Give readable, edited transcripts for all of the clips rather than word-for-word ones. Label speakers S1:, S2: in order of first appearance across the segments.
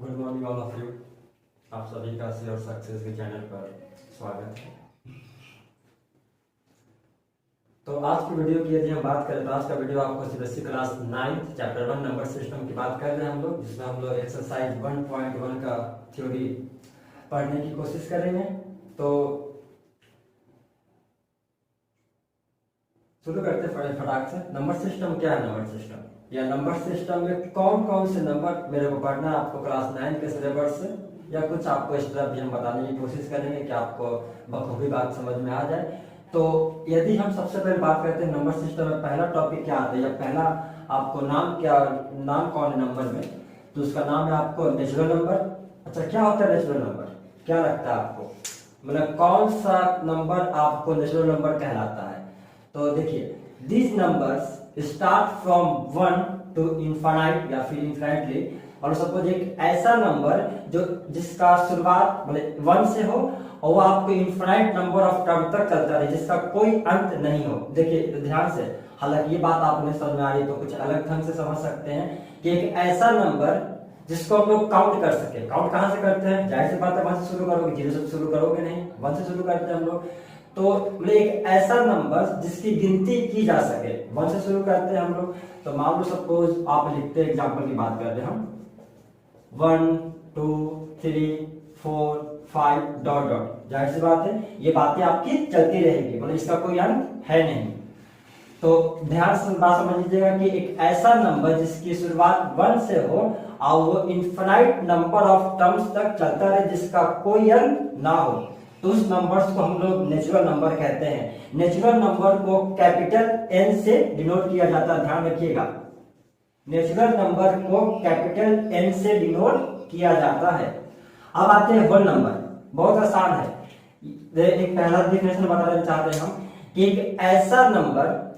S1: Good morning all of you. आप सभी का सी और सक्सेस के चैनल पर स्वागत है। तो आज की वीडियो की यदि हम बात करें तो आज का वीडियो आपको CBSE class 9 chapter 1 number system की बात कर रहे हैं हम लोग, जिसमें हम लोग एक्सरसाइज 1.1 का थ्योरी पढ़ने की कोशिश करेंगे। तो शुरू करते हैं फटाक से। नंबर सिस्टम क्या है? नंबर सिस्टम या नंबर सिस्टम में कौन कौन से नंबर मेरे को पढ़ना है आपको क्लास 9 के सिलेबस से, या कुछ आपको इस तरह भी हम बताने की कोशिश करेंगे कि आपको बखूबी बात समझ में आ जाए। तो यदि हम सबसे पहले बात करते हैं नंबर सिस्टम में पहला टॉपिक क्या आता है, या पहला आपको नाम कौन है नंबर में, तो उसका नाम है आपको नेचुरल नंबर। अच्छा, क्या होता है नेचुरल नंबर? क्या लगता है आपको, मतलब कौन सा नंबर आपको नेचुरल नंबर कहलाता है? तो देखिए, these numbers start from 1 to infinite या फिर infinitely, और सपोज एक ऐसा नंबर जो जिसका शुरुआत मतलब 1 से हो और वो आपको इनफाइनाइट नंबर ऑफ टर्म तक चलता रहे, जिसका कोई अंत नहीं हो। देखिए ध्यान से, हालांकि ये बात आपने समझ में आ रही तो कुछ अलग ढंग से समझ सकते हैं कि एक ऐसा नंबर जिसको हम लोग काउंट कर सके। काउंट कहां से करते हैं? जाहिर सी बात है 1 से शुरू करोगे, 0 से शुरू करोगे नहीं, 1 से शुरू करते हैं हम लोग। तो मतलब एक ऐसा नंबर जिसकी गिनती की जा सके, 1 से शुरू करते हैं हम लोग। तो मान लो सपोज आप लिखते हैं, एग्जांपल की बात कर रहे हैं हम, 1 2 3 4 5 डॉट डॉट। जाहिर सी बात है ये बातें आपकी चलती रहेगी, मतलब इसका कोई अंत है नहीं। तो ध्यान से बात समझ लीजिएगा कि एक ऐसा नंबर जिसकी शुरुआत 1 से हो और वो इनफाइनाइट नंबर ऑफ टर्म्स तक चलता रहे, जिसका कोई अंत ना हो, तो उस नंबर्स को हम लोग नेचुरल नंबर कहते हैं। नेचुरल नंबर को कैपिटल एन से डिनोट किया जाता है, ध्यान रखिएगा। नेचुरल नंबर को कैपिटल एन से डिनोट किया जाता है। अब आते हैं होल नंबर, बहुत आसान है। एक पहला डेफिनेशन बताना चाहते हैं हम कि एक ऐसा नंबर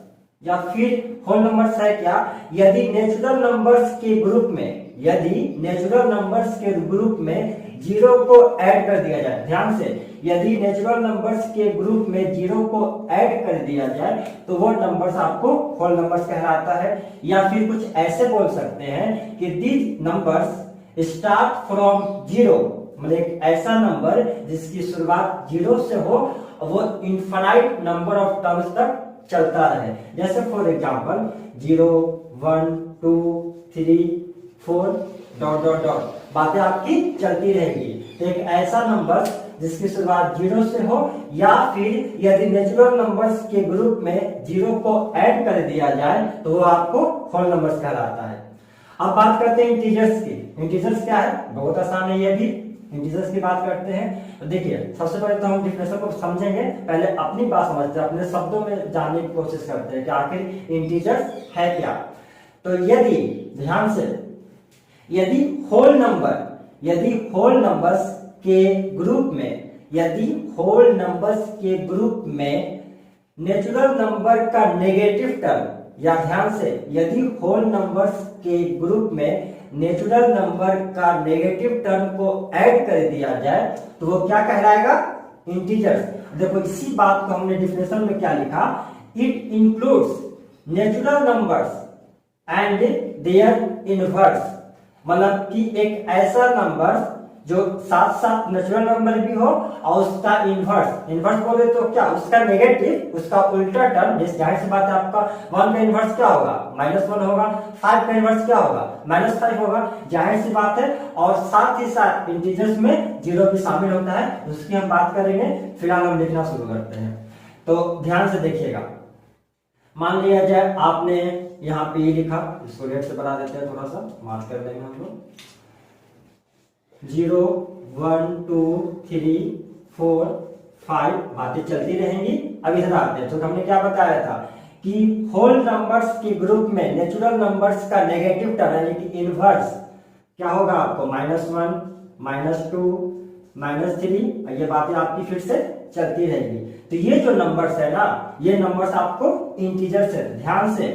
S1: या फिर होल नंबर्स है क्या, यदि नेचुरल नंबर्स के ग्रुप में 0 को ऐड कर दिया जाए। ध्यान से, यदि नेचुरल नंबर्स के ग्रुप में 0 को ऐड कर दिया जाए तो वो नंबर्स आपको होल नंबर्स कहलाता है। या फिर कुछ ऐसे बोल सकते हैं कि दीज नंबर्स स्टार्ट फ्रॉम 0, मतलब एक ऐसा नंबर जिसकी शुरुआत 0 से हो और वो इनफाइनाइट नंबर ऑफ टर्म्स तक चलता रहे। जैसे for example 0 1 2 3 4 dot dot dot, बातें आपकी चलती रहेगी। तो एक ऐसा नंबर जिसकी शुरुआत 0 से हो, या फिर यदि नेचुरल नंबर्स के ग्रुप में 0 को ऐड कर दिया जाए तो वो आपको होल नंबर्स कहलाता है। अब बात करते हैं इंटीजर्स की। इंटीजर्स क्या है? बहुत आसान है ये भी। इंटीजर्स की बात करते हैं तो देखिए, सबसे पहले तो हम डिफिनेशन को समझेंगे, पहले अपनी बात समझते हैं, अपने शब्दों में जानने की कोशिश करते हैं कि आखिर इंटीजर्स है क्या। तो यदि ध्यान से, यदि होल नंबर्स के ग्रुप में नेचुरल नंबर का नेगेटिव टर्म, या ध्यान से, यदि होल नंबर्स के ग्रुप में नेचुरल नंबर का नेगेटिव टर्म को ऐड कर दिया जाए तो वो क्या कहलाएगा? इंटीजर्स। देखो इसी बात को हमने डिफिनेशन में क्या लिखा, it includes natural numbers and their inverse, मतलब कि एक ऐसा नंबर जो साथ साथ नेचुरल नंबर भी हो और उसका इनवर्स बोले तो क्या, उसका नेगेटिव, उसका उल्टा टर्म। जिस जाहिर सी बात है आपका 1 का इनवर्स क्या होगा? -1 होगा। 5 का इनवर्स क्या होगा? -5 होगा। जाहिर सी बात है। और साथ ही साथ इंटीजर्स में 0 भी शामिल होता है, उसकी हम बात करेंगे। फिलहाल हम लिखना शुरू करते हैं। तो ध्यान से देखिएगा, मान लिया जाए आपने यहाँ पे ये लिखा, इसको रेड से बना देते हैं, थोड़ा सा मार्क कर लेंगे हम लोग। 0 1 2 3 4 5 बातें चलती रहेंगी। अब इधर आते हैं, तो हमने क्या बताया था कि होल नंबर्स के ग्रुप में नेचुरल नंबर्स का नेगेटिव टर्म यानी कि इनवर्स क्या होगा आपको? -1 -2 -3, ये बातें आपकी फिर से चलती रहेगी। तो ये जो नंबर्स है ना, ये नंबर्स आपको इंटीजर्स है। ध्यान से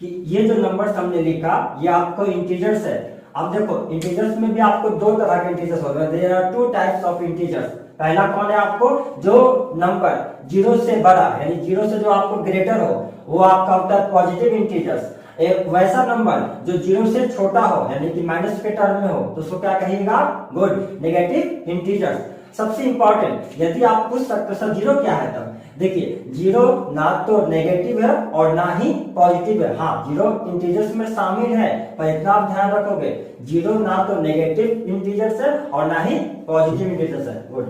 S1: कि ये जो नंबर्स हमने लिखा ये आपको इंटीजर्स है। अब देखो इंटीजर्स में भी आपको 2 तरह के इंटीजर्स होते हैं। There are 2 types of integers. पहला कौन है? आपको जो नंबर 0 से बड़ा यानी 0 से जो आपको ग्रेटर हो वो आपका होता है पॉजिटिव इंटीजर्स। एक वैसा नंबर जो जीरो से छोटा हो यानी कि माइनस के टर्म में हो तो उसको क्या कहिएगा, गुड नेगेटिव इंटीजर्स। सबसे इंपॉर्टेंट यदि आप पूछ सकते हो सर जीरो क्या है, तब देखिए जीरो ना तो नेगेटिव है और ना ही पॉजिटिव है। हाँ जीरो इंटीजर्स में शामिल है, पर इतना आप ध्यान रखोगे जीरो ना तो नेगेटिव इंटीजर्स है और ना ही पॉजिटिव इंटीजर्स है, गुड।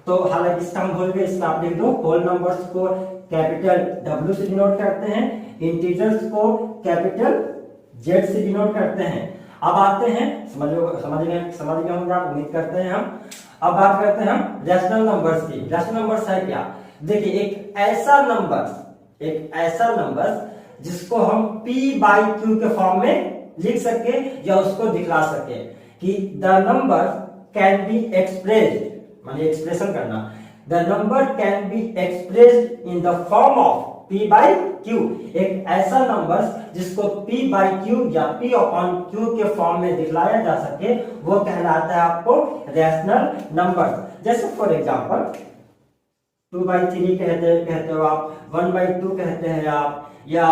S1: तो हालांकि इसका हम भूल गए, इसका आप लिख दो होल नंबर्स को कैपिटल W से डिनोट करते हैं, इंटीजर्स को कैपिटल Z से डिनोट करते हैं। अब आते हैं समझ गए होंगे आप, उम्मीद करते हैं हम। अब बात करते हैं हम रैशनल नंबर्स की। रैशनल नंबर्स है क्या, देखिए एक ऐसा नंबर जिसको हम P/Q के फॉर्म में लिख सके या उसको दिखला सके कि the number can be expressed, माने एक्सप्रेशन करना, the number can be expressed in the form of P/Q। एक ऐसा नंबर जिसको P/Q या P/Q के फॉर्म में दिखलाया जा सके वो कहलाता है आपको रैशनल नंबर। जैसे फॉर एग्जांपल 2/3 कहते हो आप, 1/2 कहते हैं आप, या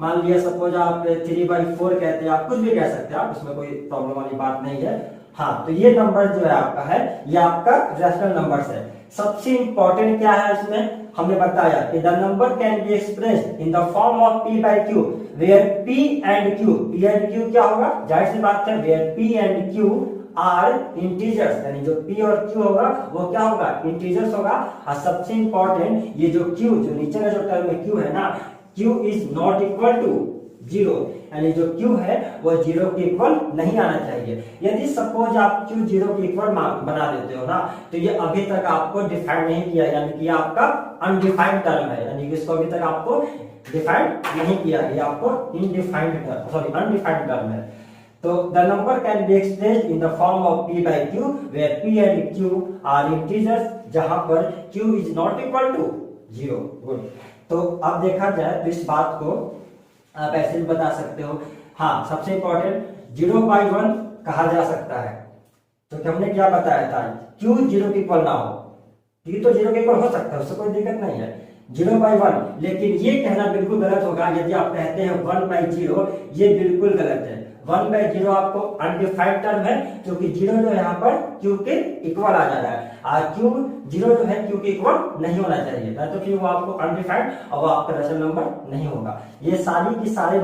S1: मान लिया सपोज आप 3/4 कहते हैं आप, कुछ भी कह सकते हैं आप, उसमें कोई प्रॉब्लम वाली बात नहीं है। हाँ तो ये नंबर जो है आपका है, ये आपका रैशनल नंबर्स है। सबसे इंपॉर्टेंट क्या है इसमें, हमने बताया कि the number can be expressed in the form of P/Q where P and Q क्या होगा, जाहिर सी बात है where P and Q are integers, यानी जो P और Q होगा वो क्या होगा, इंटीजर्स होगा। और सबसे इंपॉर्टेंट ये जो Q, जो नीचे का जो टर्म में Q है ना, Q is not equal to zero, यानी जो Q है वो जीरो के इक्वल नहीं आना चाहिए। यदि सपोज आप Q जीरो के इक्वल बना देते हो ना, तो ये अभी तक आपको डिफाइन नहीं किया, यानी कि आपका अनडिफाइंड टर्म है, यानी कि इसको अभी तक आपको डिफाइन नहीं किया, ये आपको अनडिफाइंड टर्म है। तो the number can be expressed in the form of P/Q where P and Q are integers, जहां पर Q is not equal to zero, good. तो अब देखा जाए तो इस बात को आप ऐसे भी बता सकते हो। हाँ सबसे इंपॉर्टेंट 0/1 कहा जा सकता है, तो हमने क्या बताया था, Q जीरो के इक्वल ना हो, P तो जीरो के इक्वल हो सकता है, उससे कोई दिक्कत नहीं है, 0/1। लेकिन ये कहना बिल्कुल गलत होगा यदि आप कहते हैं 1/0, ये बिल्कुल गलत है। 1/0 आपको अनडिफाइंड टर्म है, क्योंकि जीरो जो यहाँ पर Q के इक्वल आ जा रहा है, और Q जीरो जो है Q के इक्वल नहीं होना चाहिए, ना तो फिर वो आपको अनडिफाइंड और वो आपका रैशनल नंबर नहीं होगा। ये सारे के सारे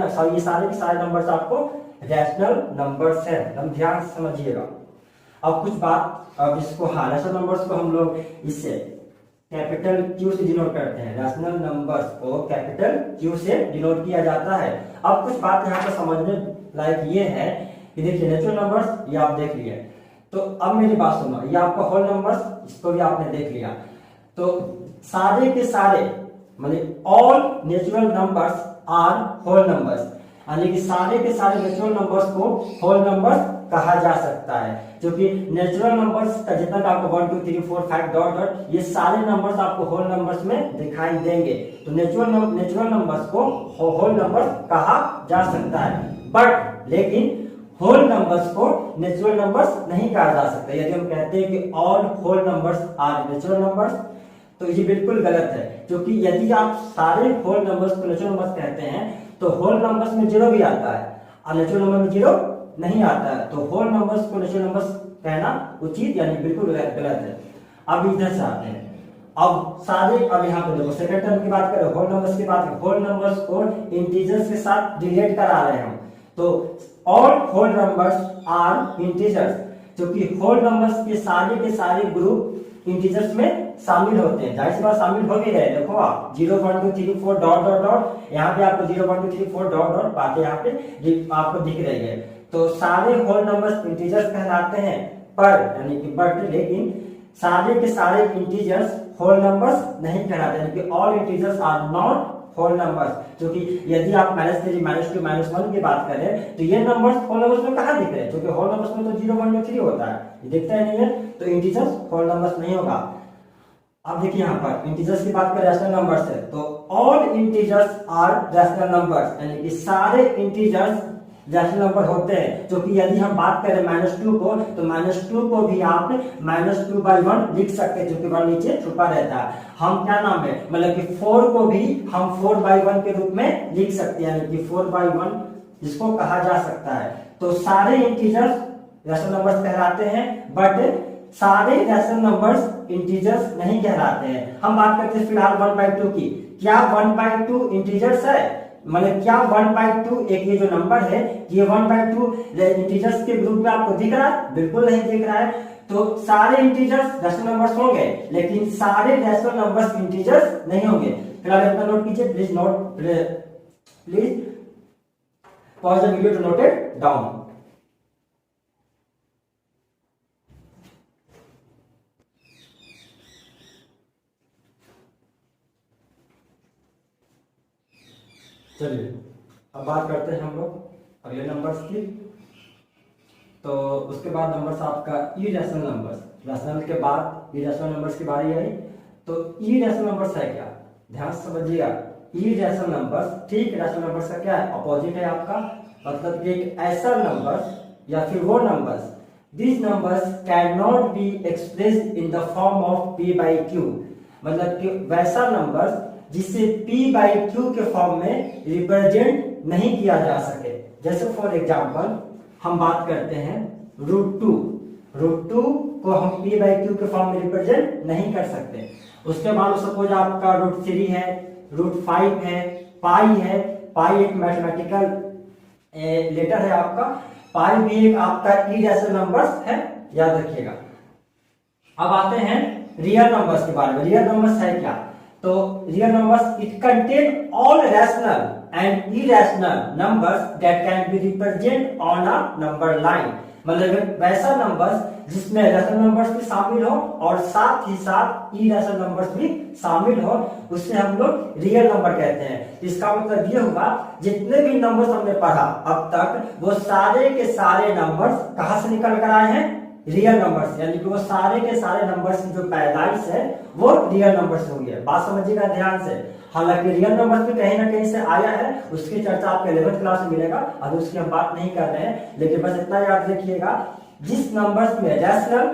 S1: नंबर्स आपको रैशनल नंबर्स हैं, एकदम ध्यान से समझिएगा। अब कुछ बात, अब इसको रैशनल नंबर्स को हम लोग इससे कैपिटल Q से डिनोट करते हैं, रैशनल नंबर्स को कैपिटल Q से डिनोट किया जाता है। अब कुछ बात यहाँ पर समझने लाइक ये है कि देखिए नेचुरल नंबर्स ये आप देख लिए, तो अब मेरी बात सुनो, ये आपका होल नंबर्स, इसको भी आपने देख लिया, तो सारे के सारे मतलब all natural numbers are whole numbers, यानी कि सारे के सारे नेचुरल नंबर्स को होल नंबर्स कहा जा सकता है, क्योंकि नेचुरल नंबर्स का जितना आपको 1 2 3 4 5 डॉट डॉट ये सारे नंबर्स आपको होल नंबर्स में दिखाई देंगे, तो नेचुरल नंबर्स को होल नंबर्स कहा जा सकता है। बट लेकिन होल नंबर्स को नेचुरल नंबर्स नहीं कहा जा सकता। यदि हम कहते हैं कि all whole numbers are natural numbers, तो ये बिल्कुल गलत है, क्योंकि यदि आप सारे होल नंबर्स को नेचुरल नंबर्स कहते हैं तो होल नंबर्स में जीरो भी आता है और नेचुरल नंबर में जीरो नहीं आता है, तो होल नंबर्स को नेचुरल नंबर्स कहना उचित यानी बिल्कुल गलत है। अब इधर से आते हैं, अब यहाँ पे देखो सेकंड टर्म की बात करें, होल नंबर्स की बात करें, होल नंबर्स को इंटीजर्स के साथ रिलेट करा रहे हैं हम, तो all whole numbers are integers, क्योंकि होल नंबर्स के सारे ग्रुप इंटीजर्स में शामिल होते हैं, जाहिर सी बात शामिल हो भी गए। देखो आप 0 1 2 3 4 डॉट डॉट डॉट, यहाँ पे आपको 0 1 2 3 4 डॉट डॉट बातें यहाँ पे आपको दिख रही है, तो सारे होल नंबर्स इंटीजर्स कहलाते हैं, पर यानी कि बट लेकिन सारे के सारे इंटीजर्स होल नंबर्स नहीं कहलाते, यानी कि all integers are not whole numbers, क्योंकि यदि आप -3 -2 -1 की बात करें तो ये नंबर्स होल नंबर्स में कहाँ दिख रहे हैं, क्योंकि होल नंबर्स में तो 0 1 2 3 होता है, ये दिखता ही नहीं है, तो इंटीजर्स होल नंबर्स नहीं होगा। अब देखिए यहाँ पर इंटीजर्स की बात करें रैशनल नंबर्स है, तो all integers are rational numbers, यानी कि सारे इंटीजर्स रैशनल नंबर होते हैं, जो कि यदि हम बात करें -2 को, तो -2 को भी आप -2/1 लिख सकते हैं, जो कि 1 नीचे छुपा रहता है। हम क्या नाम है, मतलब कि 4 को भी हम 4/1 के रूप में लिख सकते हैं, यानी कि 4/1 जिसको कहा जा सकता है। तो सारे इंटीजर्स रैशनल नंबर्स कहलाते हैं, बट सारे रैशनल नंबर्स इंटीजर्स नहीं कहलाते हैं। हम बात करते हैं फिलहाल 1/2 की। क्या 1/2 इंटीजर्स है? मतलब क्या 1/2 एक ये जो नंबर है, ये 1/2 इंटीजर्स के ग्रुप में आपको दिख रहा है? बिल्कुल नहीं दिख रहा है। तो सारे इंटीजर्स रैशनल नंबर्स होंगे, लेकिन सारे रैशनल नंबर्स इंटीजर्स नहीं होंगे। फिलहाल अपना नोट कीजिए, please pause the video to note it down. चलिए अब बात करते हैं हम लोग अगले नंबर्स की। तो उसके बाद नंबर्स आपका इरेशनल नंबर्स, रैशनल के बाद इरेशनल नंबर्स की बारी आई। तो इरेशनल नंबर्स है क्या, ध्यान से समझिएगा। इरेशनल नंबर्स ठीक रैशनल नंबर्स का क्या है, अपोजिट है आपका। मतलब कि एक ऐसा नंबर्स या फिर वो numbers, this numbers can not be expressed in the form of p/q। मतलब कि वैसा नंबर्स जिसे p/q के फॉर्म में रिप्रेजेंट नहीं किया जा सके। जैसे फॉर एग्जांपल हम बात करते हैं √2। √2 को हम p/q के फॉर्म में रिप्रेजेंट नहीं कर सकते। उसके बाद सपोज आपका √3 है, √5 है, पाई है। पाई एक मैथमेटिकल लेटर है आपका। पाई भी एक आपका इरेशनल नंबर्स है, याद रखिएगा। अब आते हैं रियल नंबर्स के बारे में। रियल नंबर्स है क्या, तो real numbers it contain all rational and irrational numbers that can be represent on a number line. मतलब वैसा नंबर्स जिसमें रैशनल नंबर्स भी शामिल हो और साथ ही साथ इरेशनल नंबर्स भी शामिल हो, उससे हम लोग रियल नंबर कहते हैं। इसका मतलब ये होगा जितने भी नंबर्स हमने पढ़ा अब तक, वो सारे के सारे नंबर्स कहां से निकल कर आए हैं, रियल नंबर्स। यानी कि वो सारे के सारे नंबर्स की जो पैदाइश है वो रियल नंबर्स होगी। बात समझिएगा ध्यान से। हालांकि रियल नंबर्स भी कहीं ना कहीं से आया है, उसकी चर्चा आपको 11th क्लास में मिलेगा, अभी उसकी हम बात नहीं कर रहे हैं। लेकिन बस इतना याद रखिएगा, जिस नंबर्स में रैशनल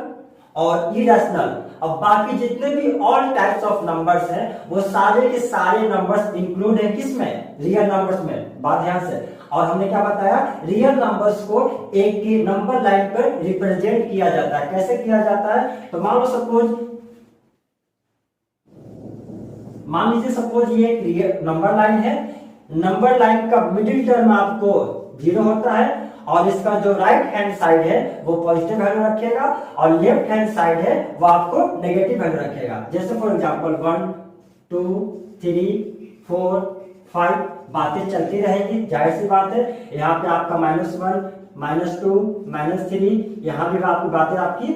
S1: और इरेशनल, अब बाकी जितने भी ऑल टाइप्स ऑफ नंबर्स हैं, वो सारे के सारे नंबर्स इंक्लूड है किसमें, रियल नंबर्स में। बात ध्यान से। और हमने क्या बताया, रियल नंबर्स को एक की नंबर लाइन पर रिप्रेजेंट किया जाता है। कैसे किया जाता है, तो मान लीजिए सपोज ये एक नंबर लाइन है। नंबर लाइन का मिडिल टर्म आपको 0 होता है, और इसका जो राइट हैंड साइड है वो पॉजिटिव वैल्यू रखेगा, और लेफ्ट हैंड साइड है वो आपको नेगेटिव वैल्यू रखेगा। जैसे फॉर एग्जांपल 1 2 3 4 5 बातें चलती रहेगी, जाहिर सी बात है। यहाँ पे आपका -1 -2 -3, यहाँ भी आपकी बातें आपकी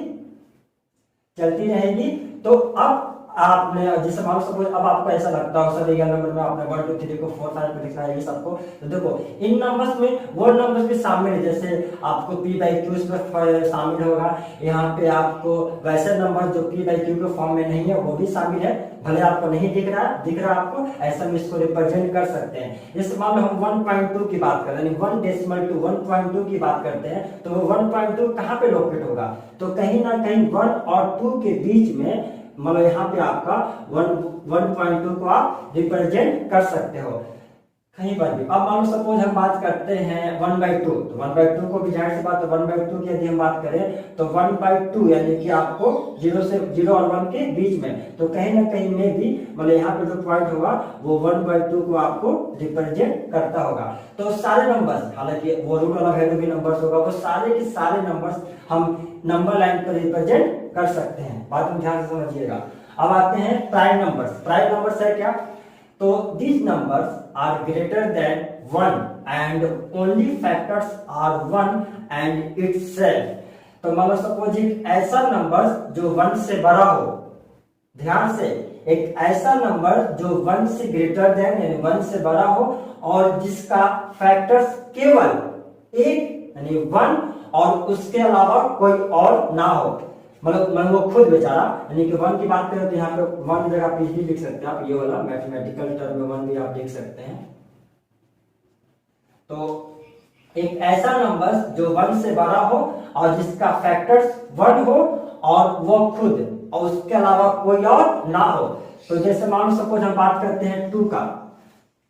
S1: चलती रहेगी। तो अब आपने जैसे मान सपोज अब आपको ऐसा लगता हो सर रियल नंबर में आपने 1 2 3 को 4 5 पे लिखा है ये सबको, तो देखो इन नंबर्स में वो नंबर्स भी शामिल है। जैसे आपको p/q इसमें शामिल होगा, यहाँ पे आपको वैसे नंबर जो p/q के फॉर्म में नहीं है वो भी शामिल है। भले आपको नहीं दिख रहा आपको, ऐसा हम इसको रिप्रेजेंट कर सकते हैं। जैसे मान लो हम 1.2 की बात करें, यानी 1.2 1.2 की बात करते हैं, तो वो 1.2 कहाँ पे लोकेट होगा, तो कहीं ना कहीं 1 और 2 के बीच में, मतलब यहाँ पे आपका 1.2 को आप रिप्रेजेंट कर सकते हो कहीं पर भी। अब मान लो सपोज हम बात करते हैं 1/2, तो 1/2 को भी जाहिर सी बात है 1/2 की यदि हम बात करें तो 1/2 यानी कि आपको 0 और 1 के बीच में, तो कहीं ना कहीं में भी मतलब यहाँ पे जो पॉइंट होगा वो 1/2 को आपको रिप्रेजेंट करता होगा। तो सारे नंबर्स, हालांकि वो रूट वाला वैल्यू भी नंबर्स होगा, वो सारे के सारे नंबर्स हम नंबर लाइन पर रिप्रेजेंट कर सकते हैं। बात में ध्यान से समझिएगा। अब आते हैं प्राइम नंबर्स। प्राइम नंबर्स है क्या, तो these numbers are greater than 1 and only factors are 1 and itself। तो मान लो सपोज एक ऐसा नंबर जो 1 से बड़ा हो, ध्यान से, एक ऐसा नंबर जो 1 से ग्रेटर देन यानी 1 से बड़ा हो, और जिसका फैक्टर्स केवल एक यानी 1 और उसके अलावा कोई और ना हो। मतलब वो खुद बेचारा, यानी कि 1 की बात करें तो यहाँ पे 1 जगह पे ही लिख सकते हैं आप, ये वाला मैथमेटिकल टर्म में 1 भी आप लिख सकते हैं। तो एक ऐसा नंबर जो 1 से बड़ा हो और जिसका फैक्टर्स 1 हो और वो खुद और उसके अलावा कोई और ना हो। तो जैसे मान लो सपोज हम बात करते हैं 2 का,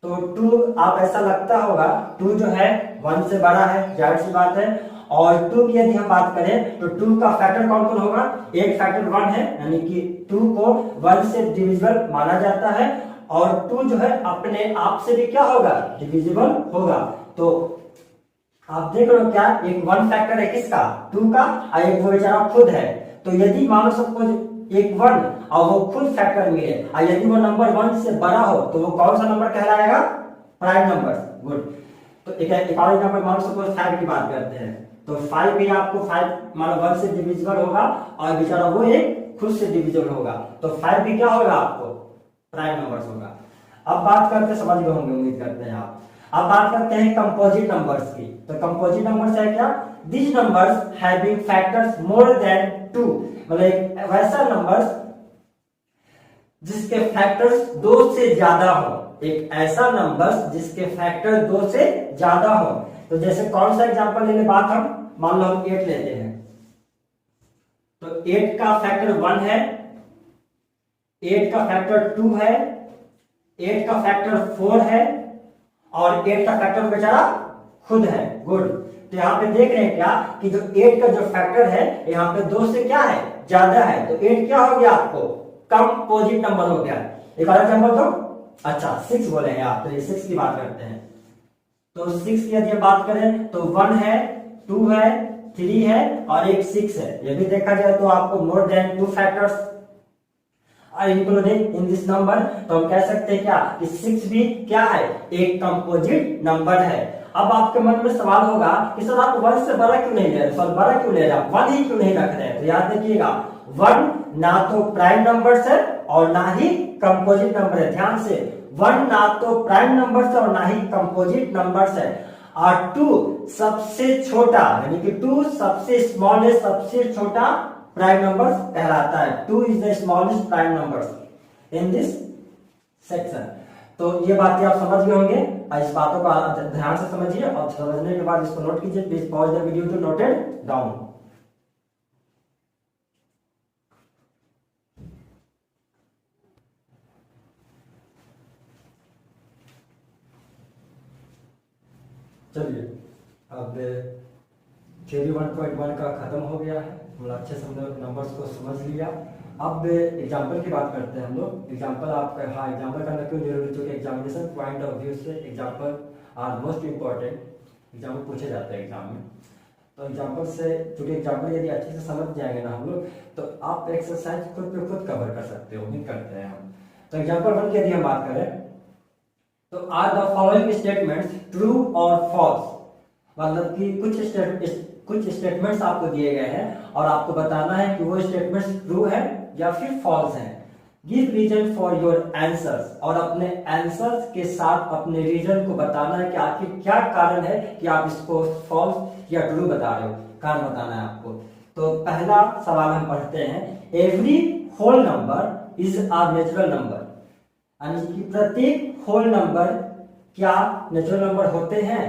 S1: तो 2 आप ऐसा लगता होगा 2 जो है 1 से बड़ा है, जाहिर सी बात है। और 2 की यदि हम बात करें तो 2 का फैक्टर कौन कौन होगा, एक फैक्टर 1 है, यानी कि 2 को 1 से डिविजिबल माना जाता है। और 2 जो है अपने आप से भी क्या होगा, डिविजिबल होगा। तो आप देख लो क्या, एक 1 फैक्टर है किसका, 2 का, और एक वो बेचारा खुद है। तो यदि मान लो सपोज एक 1 और वो खुद फैक्टर में है, और यदि वो नंबर 1 से बड़ा हो तो वो कौन सा नंबर कहलाएगा, प्राइम नंबर। गुड। तो एक और एग्जांपल मान लो सपोज 5 की बात करते हैं, तो 5 भी आपको 5 मान लो 1 से डिविजिबल होगा और बेचारा वो एक खुद से डिविजिबल होगा, तो 5 भी क्या होगा, आपको प्राइम नंबर होगा। अब बात करते हैं, समझ गए होंगे उम्मीद करते हैं आप। अब बात करते हैं कंपोजिट नंबर्स की। तो कंपोजिट नंबर्स है क्या, this numbers having factors more than 2, मतलब एक वैसा नंबर जिसके फैक्टर्स 2 से ज्यादा हो, एक ऐसा नंबर जिसके फैक्टर 2 से ज्यादा हो। तो जैसे कौन सा एग्जांपल लेने बात, हम मान लो हम 8 लेते हैं, तो 8 का फैक्टर 1 है, 8 का फैक्टर 2 है, 8 का फैक्टर 4 है, और 8 का फैक्टर बेचारा खुद है। गुड। तो यहाँ पे देख रहे हैं क्या कि जो 8 का जो फैक्टर है यहाँ पे 2 से क्या है, ज्यादा है। तो 8 क्या हो गया, आपको कंपोजिट नंबर हो गया। एक और एग्जांपल दो। अच्छा 6 बोले हैं आप, तो ये 6 की बात करते हैं। तो 6 की यदि हम बात करें तो 1 है, 2 है, 3 है और एक 6 है। ये भी देखा जाए तो आपको more than 2 factors including in this number. तो हम कह सकते हैं क्या कि 6 भी क्या है, एक कंपोजिट नंबर है। अब आपके मन में सवाल होगा कि सर आप 1 से बड़ा क्यों नहीं ले रहे, सर बड़ा क्यों ले रहे, आप 1 ही क्यों नहीं रख रहे हैं। तो याद रखिएगा 1 ना तो प्राइम नंबर है और ना ही कंपोजिट नंबर है। ध्यान से, 1 ना तो प्राइम नंबर है और ना ही कंपोजिट नंबर है। और 2 सबसे छोटा, यानी कि 2 सबसे स्मॉलेस्ट, सबसे छोटा प्राइम नंबर कहलाता है। 2 is the smallest prime number in this section. तो ये बातें आप समझ गए होंगे, और इस बातों को ध्यान से समझिए और समझने के बाद इसको नोट कीजिए। Please pause the video to note it down. चलिए अब थ्योरी 1.1 का खत्म हो गया है, मतलब अच्छे से हम लोग नंबर्स को समझ लिया। अब एग्जाम्पल की बात करते हैं हम लोग। एग्जाम्पल आपका, हाँ एग्जाम्पल करना क्यों जरूरी, क्योंकि एग्जामिनेशन पॉइंट ऑफ व्यू से example are most important. Example पूछे जाते हैं एग्जाम में, तो एग्जाम्पल से, क्योंकि एग्जाम्पल यदि अच्छे से समझ जाएंगे ना हम लोग, तो आप एक्सरसाइज खुद पे खुद कवर कर सकते हो, उम्मीद करते हैं हम। तो एग्जाम्पल 1 की यदि हम बात करें तो are the following statements true और फॉल्स, मतलब कि कुछ स्टेटमेंट्स आपको दिए गए हैं और आपको बताना है कि वो स्टेटमेंट्स ट्रू है या फिर फॉल्स है। Give reason for your answers, और अपने आंसर्स के साथ अपने रीजन को बताना है कि आखिर क्या कारण है कि आप इसको फॉल्स या ट्रू बता रहे हो, कारण बताना है आपको। तो पहला सवाल हम पढ़ते हैं, every whole number is a natural number, यानी कि प्रत्येक होल नंबर क्या नेचुरल नंबर होते हैं।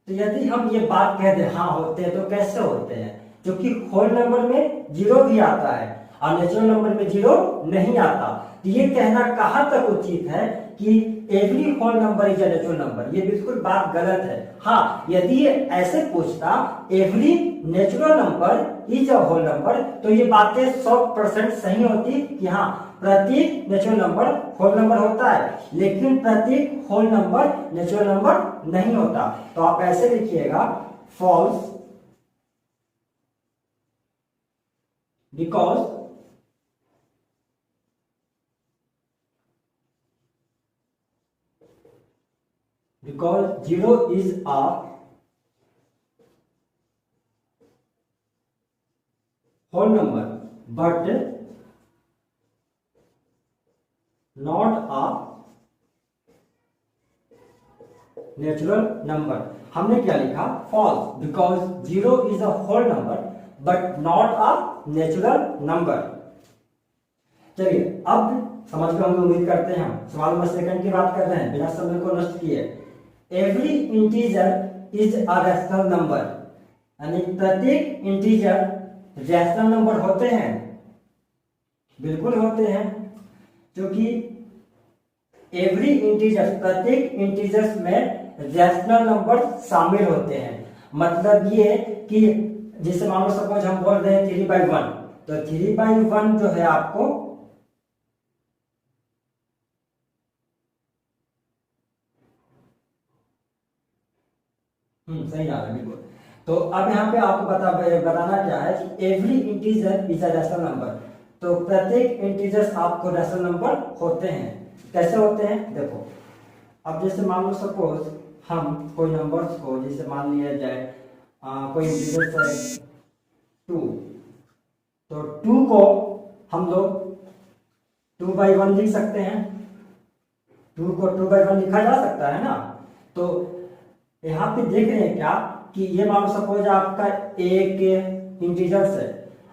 S1: तो यदि हम ये बात कह दें हाँ होते हैं, तो कैसे होते हैं, क्योंकि होल नंबर में 0 भी आता है और नेचुरल नंबर में 0 नहीं आता। तो ये कहना कहां तक उचित है कि every whole number is a natural number, ये बिल्कुल बात गलत है। हाँ, यदि ये ऐसे पूछता every natural number is a whole number, तो ये बातें 100% सही होती कि हाँ प्रत्येक नेचुरल नंबर होल नंबर होता है, लेकिन प्रत्येक होल नंबर नेचुरल नंबर नहीं होता। तो आप ऐसे लिखिएगा, false because zero is a whole number but not a natural number. हमने क्या लिखा, false because 0 is a whole number but not a natural number. चलिए अब समझ गए होंगे, उम्मीद करते हैं हम। सवाल नंबर 2 की बात कर रहे हैं बिना समय को नष्ट किए। Every integer is a rational number, यानी प्रत्येक इंटीजर रैशनल नंबर होते हैं, बिल्कुल होते हैं, क्योंकि एवरी इंटीजर, प्रत्येक इंटीजर्स में रैशनल नंबर शामिल होते हैं। मतलब ये कि जैसे मान लो सपोज हम बोल रहे हैं 3/1, तो 3/1 जो है आपको सही आ रहा है बिल्कुल। तो अब यहाँ पे आपको बताना क्या है कि every integer is a rational number, तो प्रत्येक इंटीजर्स आपको रैशनल नंबर होते हैं। कैसे होते हैं देखो, अब जैसे मान लो सपोज हम कोई नंबर्स को, जैसे मान लिया जाए कोई इंटीजर्स है 2, तो 2 को हम लोग 2/1 लिख सकते हैं, 2 को 2/1 लिखा जा सकता है ना। तो यहाँ पे देख रहे हैं क्या कि ये मान लो सपोज आपका एक इंटीजर्स है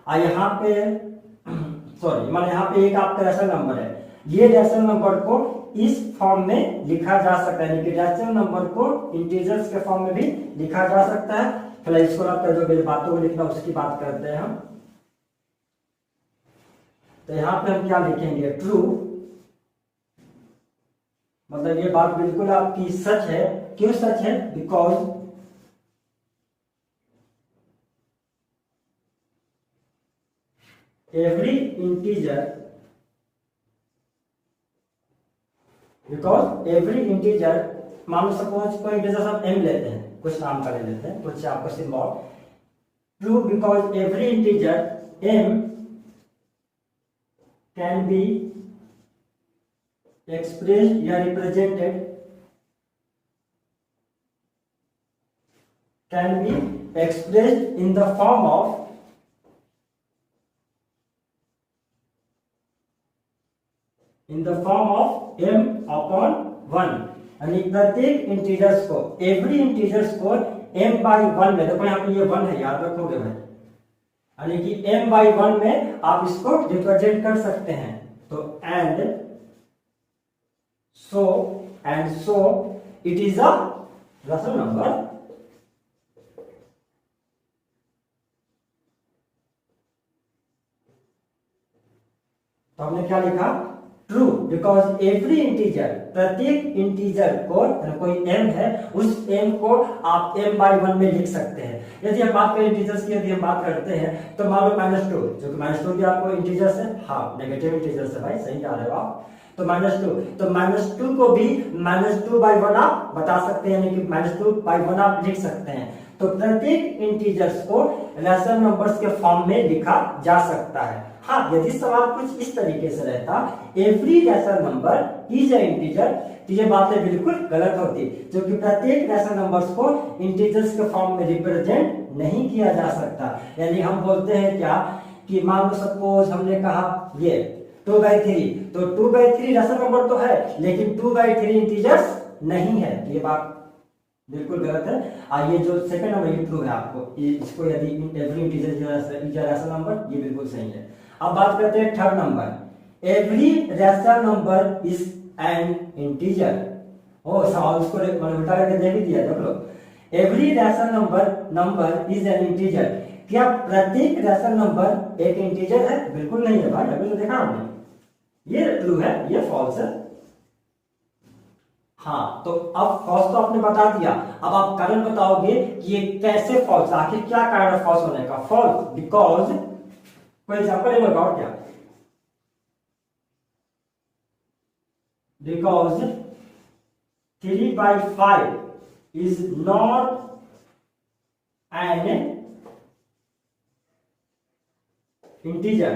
S1: और यहाँ पे सॉरी मान यहाँ पे एक आपका रैशनल नंबर है, ये रैशनल नंबर को इस फॉर्म में लिखा जा सकता है, यानी कि रैशनल नंबर को इंटीजर्स के फॉर्म में भी लिखा जा सकता है। फिलहाल इसको आपका जो मेरी बातों को लिखना उसकी बात करते हैं हम। तो यहाँ पे हम क्या लिखेंगे, ट्रू, मतलब ये बात बिल्कुल आपकी सच है। क्यों सच है, because every integer, because every integer, मान लो सपोज कोई इंटीजर हम m लेते हैं, कुछ नाम का ले लेते हैं, कुछ आपको symbol, true because every integer m can be expressed या represented, can be expressed in the form of m/1, यानी प्रत्येक इंटीजर्स को, एवरी इंटीजर्स को m/1 में, देखो यहाँ पे ये 1 है, याद रखोगे भाई, यानी कि m/1 में आप इसको रिप्रेजेंट कर सकते हैं। तो and so it is a rational number, तो हमने क्या लिखा, ट्रू बिकॉज एवरी इंटीजर, प्रत्येक इंटीजर को, कोई m है, उस m को आप m/1 में लिख सकते हैं। यदि हम बात करें इंटीजर्स की, यदि हम बात करते हैं तो मान लो -2, जो कि -2 भी आपको इंटीजर्स है, हाँ नेगेटिव इंटीजर्स है भाई, सही कह रहे हो आप। तो -2, तो -2 को भी -2/1 आप बता सकते हैं, यानी कि -2/1 आप लिख सकते हैं। तो प्रत्येक इंटीजर्स को रैशनल नंबर्स के फॉर्म में लिखा जा सकता है। हाँ, यदि सवाल कुछ इस तरीके से रहता, every rational number is a integer, तो ये बातें बिल्कुल गलत होती, क्योंकि प्रत्येक रैशनल नंबर्स को इंटीजर्स के फॉर्म में रिप्रेजेंट नहीं किया जा सकता। यानी हम बोलते हैं क्या कि मान लो सपोज हमने कहा ये 2/3, तो 2/3 रैशनल नंबर तो है, लेकिन 2/3 इंटीजर्स नहीं है, ये बात बिल्कुल गलत है। ये जो सेकंड नंबर ये ट्रू है, आपको इसको यदि every integer is a rational number, ये बिल्कुल सही है। अब बात करते हैं third number, every rational number is an integer. ओ सवाल उसको उल्टा करके दे भी दिया, देख लो, every rational number is an integer, क्या प्रत्येक रैशनल नंबर एक इंटीजर है? बिल्कुल नहीं है भाई, अभी तो देखा हमने, ये ट्रू है, ये फॉल्स है। हाँ, तो अब फॉल्स तो आपने बता दिया, अब आप कारण बताओगे कि ये कैसे फॉल्स, आखिर क्या कारण है फॉल्स होने का? फॉल्स बिकॉज, कोई एग्जांपल ले लो, और क्या, because 3/5 is not an integer,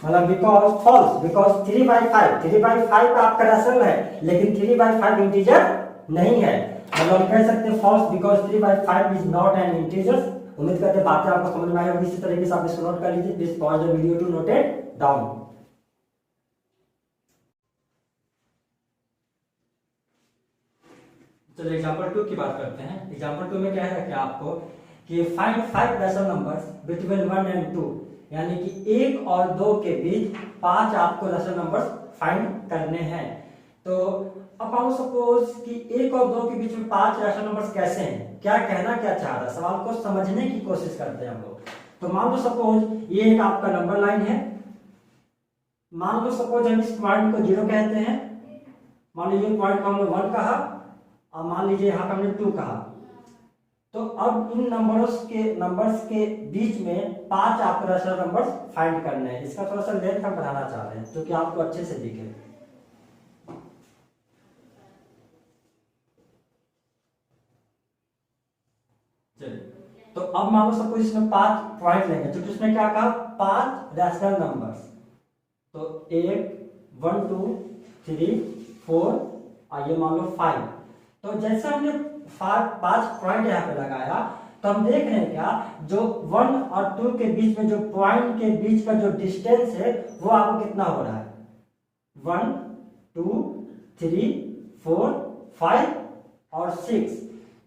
S1: मतलब बिकॉज फॉल्स, बिकॉज 3/5 आपका रैशनल है, लेकिन 3/5 इंटीजर नहीं है, मतलब हम कह सकते हैं false because 3/5 is not an integer. उम्मीद करते हैं बातें आपको समझ में आई होगी। इसी तरीके से आप इसको नोट कर लीजिए, please pause the video to note it down. चलो एग्जांपल 2 की बात करते हैं। एग्जांपल 2 में क्या है कि आपको कि find 5 rational numbers between 1 and 2, यानी कि 1 और 2 के बीच 5 आपको रैशनल नंबर्स फाइंड करने हैं। तो अब मान लो सपोज कि 1 और 2 के बीच में 5 रैशनल नंबर्स कैसे हैं, क्या कहना क्या चाह रहा है, सवाल को समझने की कोशिश करते हैं हम लोग। तो मान लो सपोज ये एक आपका नंबर लाइन है, मान लो सपोज हम इस पॉइंट को 0 कहते हैं, मान लीजिए पॉइंट को हमने 1 कहा और मान लीजिए यहाँ पे हमने 2 कहा। तो अब इन नंबर्स के बीच में 5 आपको रैशनल नंबर्स फाइंड करने हैं। इसका थोड़ा सा लेंथ हम बढ़ाना चाह रहे हैं क्योंकि आपको अच्छे से दिखे। तो अब मान लो सपोज इसमें 5 पॉइंट लेंगे, क्योंकि इसमें क्या कहा 5 रैशनल नंबर्स। तो 1 1 2 3 4 और ये मान लो 5। तो जैसे हमने 5 पॉइंट यहाँ पे लगाया तो हम देख रहे हैं क्या, जो 1 और 2 के बीच में जो पॉइंट के बीच का जो डिस्टेंस है वो आपको कितना हो रहा है, 1 2 3 4 5 और 6।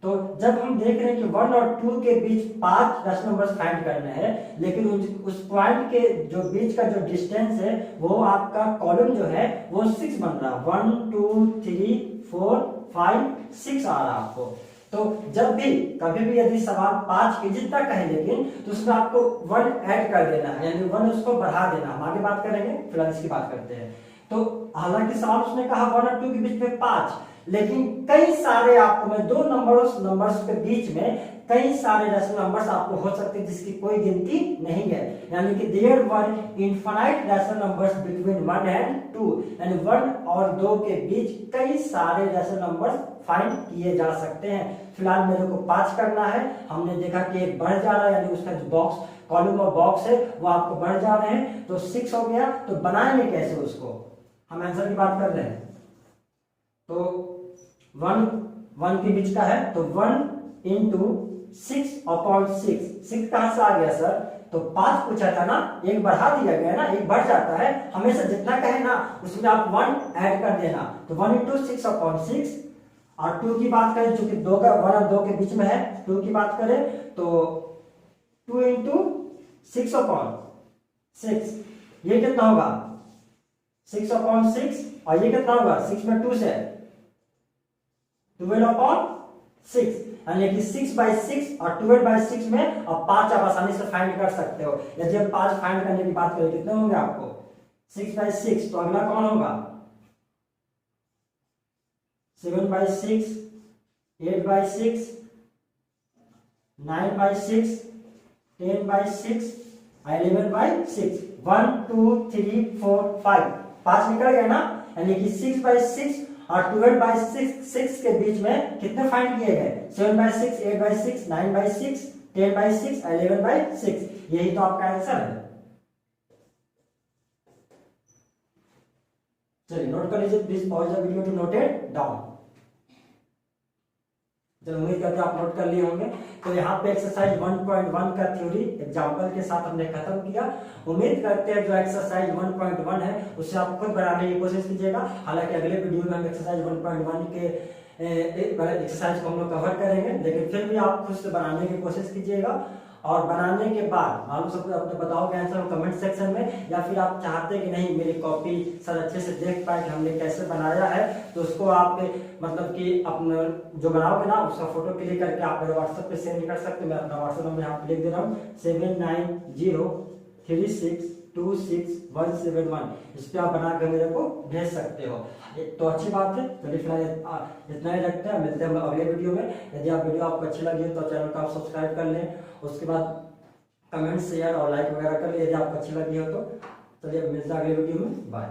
S1: तो जब हम देख रहे हैं कि 1 और 2 के बीच 5 रैशनल नंबर्स फाइंड करने हैं, लेकिन उस पॉइंट के जो बीच का जो डिस्टेंस है वो आपका कॉलम जो है वो 6 बन रहा है, 1 2 3 4 5 6 आ रहा है आपको। तो जब भी कभी भी यदि सवाल 5 के जितना कहे लेकिन तो उसमें आपको 1 ऐड कर देना है, यानी 1 उसको बढ़ा देना। हम आगे बात करेंगे, फिलहाल इसकी बात करते हैं। तो हालांकि सवाल उसने कहा 1 और 2 के बीच में 5, लेकिन कई सारे आपको मैं 2 नंबर्स के बीच में कई सारे रैशनल नंबर्स आपको हो सकते हैं जिसकी कोई गिनती नहीं है, यानी कि there were infinite rational numbers between 1 and 2, यानी 1 और 2 के बीच कई सारे रैशनल नंबर्स फाइंड किए जा सकते हैं। फिलहाल मेरे को 5 करना है, हमने देखा कि एक बढ़ जा रहा है, यानी उसका जो बॉक्स कॉलम और बॉक्स है वो आपको बढ़ जा रहे हैं, तो 6 हो गया। तो बनाएंगे कैसे उसको, हम आंसर की बात कर रहे हैं। तो 1 के बीच का है, तो 1 इंटू 6/6, 6 कहां से आ गया सर, तो 5 पूछा था ना, एक बढ़ा दिया गया ना, एक बढ़ जाता है, हमेशा जितना कहे ना उसमें आप 1 ऐड कर देना। तो 1 इंटू 6/6। और 2 की बात करें, चूंकि 1 और 2 के बीच में है, 2 की बात करें तो 2 इंटू 6/6, ये कितना होगा 6/6, और ये कितना होगा 6 में 2 से 12/6, यानी कि 6/6 और 12/6 में अब 5 आप आसानी से फाइंड कर सकते हो। यदि हम 5 फाइंड करने की बात करें कितने होंगे आपको 6/6, तो अगला कौन होगा 7/6, 8/6, 9/6, 10/6, 11/6, 1 2 3 4 5, 5 निकल गए ना, यानी कि 6/6 और 12/6 के बीच में कितने फाइंड किए गए 7/6, 8/6, 9/6, 10/6, 11/6। यही तो आपका आंसर है। चलिए नोट कर लीजिए, please pause the video to note it down. चलो उम्मीद करते हैं आप नोट कर लिए होंगे। तो यहाँ पे एक्सरसाइज 1.1 का थ्योरी एग्जांपल के साथ हमने खत्म किया। उम्मीद करते हैं जो एक्सरसाइज 1.1 है उससे आप खुद बनाने की कोशिश कीजिएगा। हालांकि अगले वीडियो में हम एक्सरसाइज 1.1 के एक्सरसाइज को हम लोग कवर करेंगे, लेकिन फिर भी आप खुद से बनाने की कोशिश कीजिएगा। और बनाने के बाद मालूम सब अपने बताओगे आंसर कमेंट सेक्शन में, या फिर आप चाहते कि नहीं मेरी कॉपी सर अच्छे से देख पाए कि हमने कैसे बनाया है, तो उसको आप मतलब कि अपना जो बनाओगे ना उसका फोटो क्लिक करके आप मेरे व्हाट्सएप पे सेंड कर सकते हो। मैं अपना व्हाट्सएप नंबर यहाँ पे लिख दे रहा हूँ 7903626171। इस पे आप बना कर मेरे को भेज सकते हो। तो अच्छी बात है। चलिए फिलहाल इतना ही रखते हैं, मिलते हैं हम अगले वीडियो में। यदि आप वीडियो आपको अच्छी लगी तो चैनल को आप सब्सक्राइब कर लें, उसके बाद कमेंट शेयर और लाइक वगैरह कर लें यदि आपको अच्छी लगी हो तो। चलिए मिलते हैं अगले वीडियो में, बाय।